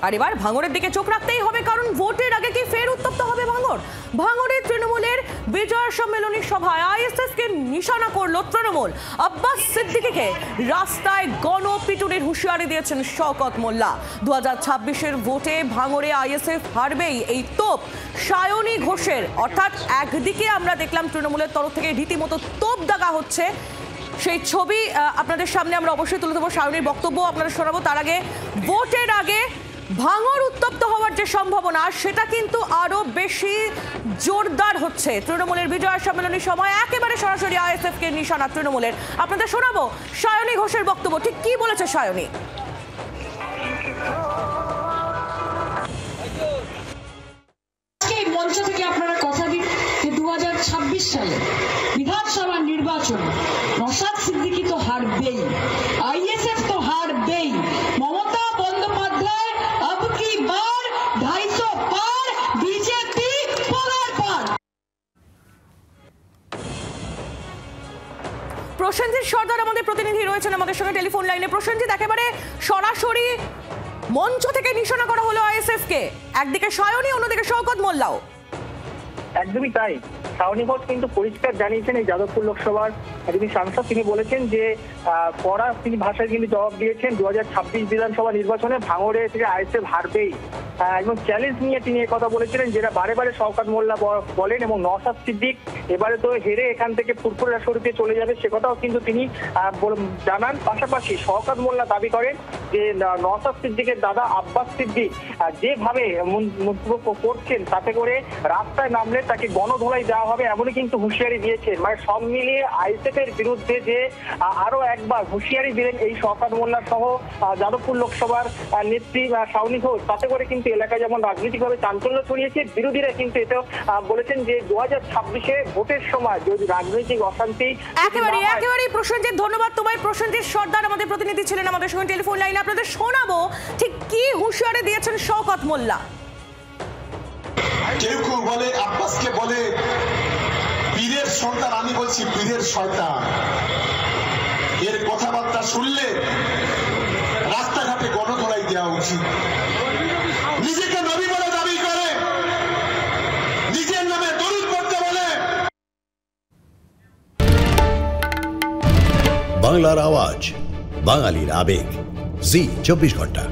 আর এবার ভাঙড়ের দিকে চোখ রাখতেই হবে, কারণ ভোটের আগে কি ফের উত্তপ্ত হবে ভাঙড়? ভাঙড়ে তৃণমূলের বিজয় সম্মেলনী সভায় আইএসএফ কে নিশানা করল তৃণমূল। আব্বাস সিদ্দিকীকে রাস্তায় গণপিটুনির হুঁশিয়ারি দিয়েছেন শওকত মোল্লা। 2026-এর ভোটে ভাঙড়ে আইএসএফ হারবেই, এই তোপ সায়নী ঘোষের। অর্থাৎ একদিকে আমরা দেখলাম তৃণমূলের তরফ থেকে রীতিমতো তোপ দাগা হচ্ছে, সেই ছবি আপনাদের সামনে আমরা অবশ্যই তুলে দেবো, সায়নীর বক্তব্য আপনাদের শোনাবো। তার আগে ভোটের আগে ভাঙড় উত্তপ্ত হওয়ার যে সম্ভাবনা সেটা কিন্তু আরো বেশি জোরদার হচ্ছে। তৃণমূলের বিজয় সম্মেলনের সময় একেবারে সরাসরি আইএসএফ কে নিশানা তৃণমূলের। আপনাদের শোনাবো সায়নী ঘোষের বক্তব্য, ঠিক কি বলেছে সায়নী। মঞ্চ থেকে আপনারা কথা দিন যে 2026 সালে বিধানসভা নির্বাচন নওশাদ সিদ্দিকী তো হারবেই, আইএসএফ তো হারবেই। মমতা বন্দ্যোপাধ্যায় अब की बार 250 पार, बीजेपी पगार पार। প্রসেনজিৎ সর্দার আমাদের প্রতিনিধি রয়েছেন আমাদের সঙ্গে টেলিফোন লাইনে। প্রসেনজিৎ, একেবারে সরাসরি মঞ্চ থেকে নিশানা করা হলো আইএসএফ কে, একদিকে সায়নী অন্যদিকে শওকত মোল্লাও। একদমই তাই। সায়নী ঘোষ কিন্তু পরিষ্কার জানিয়েছেন, এই যাদবপুর লোকসভার যিনি সাংসদ তিনি বলেছেন যে কড়া তিনি ভাষায় কিন্তু জবাব দিয়েছেন 2026 বিধানসভা নির্বাচনে ভাঙড়ে থেকে আইএসএফ হারবেই, এবং চ্যালেঞ্জ নিয়ে তিনি কথা বলেছিলেন, যেটা বারে বারে শওকত মোল্লা বলেন। এবং নওশাদ সিদ্দিক এবারে তো হেরে এখান থেকে ফুরফুরা শরীফে চলে যাবে, সে কথাও কিন্তু তিনি জানান। পাশাপাশি শওকত মোল্লা দাবি করেন যে নওশাদ সিদ্দিকের দাদা আব্বাস সিদ্দিক যেভাবে মন্তব্য করছেন তাতে করে রাস্তায় নামলে তাকে গণধোলাই দেওয়া হবে, এমনই কিন্তু হুঁশিয়ারি দিয়েছেন। মানে সব মিলিয়ে আইএসএফ এর বিরুদ্ধে যে আরো একবার হুঁশিয়ারি দিলেন এই শওকত মোল্লা সহ যাদবপুর লোকসভার নেত্রী সায়নী ঘোষ, তাতে করে কিন্তু এলাকায় যেমন রাজনৈতিকভাবে চাঞ্চল্য ছড়িয়েছে, বিরোধীরা কিন্তু এটাও বলেছেন যে 2026-এ ভোটের সময় যদি রাজনৈতিক অশান্তি একেবারে প্রসেনজিৎ, ধন্যবাদ তোমায়। প্রসেনজিৎ সর্দার আমাদের প্রতিনিধি ছিলেন আমাদের সঙ্গে টেলিফোন লাইনে। আপনাদের শোনাবো ঠিক কি হুঁশিয়ারি দিয়েছেন শওকত মোল্লা। কেউ কেউ বলে আব্বাসকে বলে পীরের সন্তান, আমি বলছি পীরের শয়তান। এর কথাবার্তা শুনলে রাস্তাঘাটে গণধোলাই দেওয়া উচিত। নিজেকে নবী বলে দাবি করে, নিজের নামে দরুদ পড়তে বলে। বাংলার আওয়াজ, বাঙালির আবেগ, জি 24 ঘন্টা।